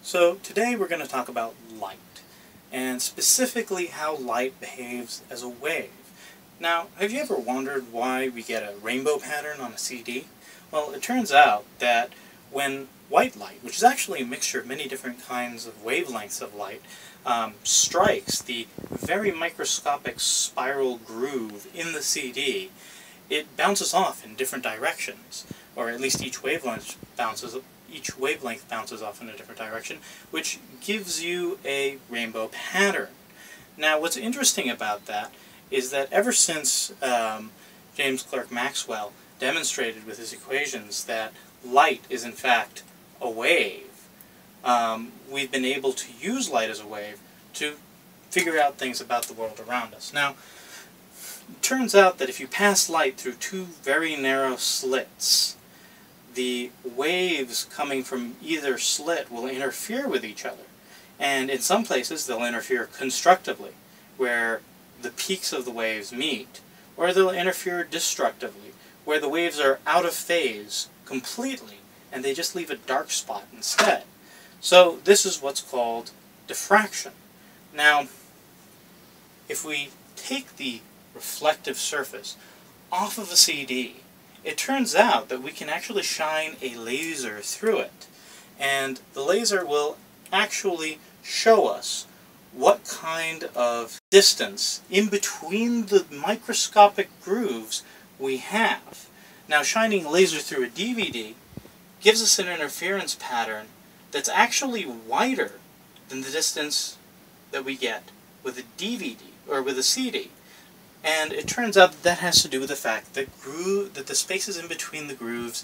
So today we're going to talk about light, and specifically how light behaves as a wave. Now, have you ever wondered why we get a rainbow pattern on a CD? Well, it turns out that when white light, which is actually a mixture of many different kinds of wavelengths of light, strikes the very microscopic spiral groove in the CD, it bounces off in different directions, or at least each wavelength bounces off in a different direction, which gives you a rainbow pattern. Now, what's interesting about that is that ever since James Clerk Maxwell demonstrated with his equations that light is in fact a wave, we've been able to use light as a wave to figure out things about the world around us. Now, it turns out that if you pass light through two very narrow slits, the waves coming from either slit will interfere with each other. And in some places they'll interfere constructively, where the peaks of the waves meet, or they'll interfere destructively, where the waves are out of phase completely, and they just leave a dark spot instead. So this is what's called diffraction. Now, if we take the reflective surface off of a CD, it turns out that we can actually shine a laser through it. And the laser will actually show us what kind of distance in between the microscopic grooves we have. Now, shining a laser through a DVD gives us an interference pattern that's actually wider than the distance that we get with a DVD or with a CD. And it turns out that that has to do with the fact that the spaces in between the grooves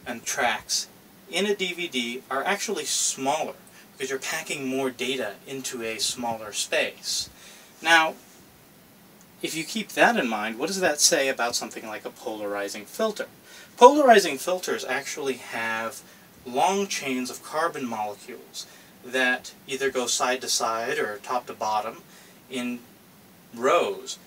and tracks in a DVD are actually smaller, because you're packing more data into a smaller space. Now, if you keep that in mind, what does that say about something like a polarizing filter? Polarizing filters actually have long chains of carbon molecules that either go side to side or top to bottom in rows.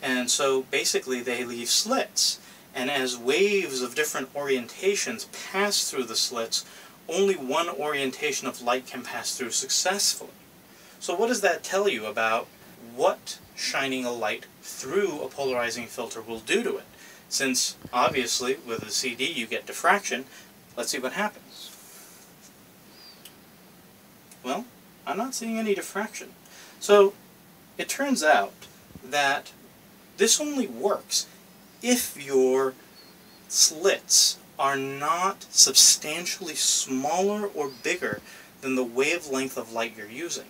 And so basically they leave slits, and as waves of different orientations pass through the slits, only one orientation of light can pass through successfully. So what does that tell you about what shining a light through a polarizing filter will do to it? Since obviously with a CD you get diffraction, let's see what happens. Well, I'm not seeing any diffraction. So it turns out that this only works if your slits are not substantially smaller or bigger than the wavelength of light you're using.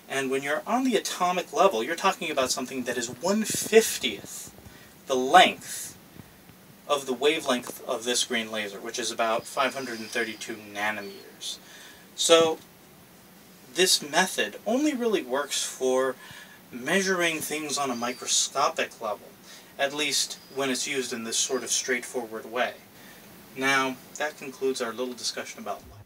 And when you're on the atomic level, you're talking about something that is 1/50th the length of the wavelength of this green laser, which is about 532 nanometers. So this method only really works for measuring things on a microscopic level, at least when it's used in this sort of straightforward way. Now, that concludes our little discussion about light.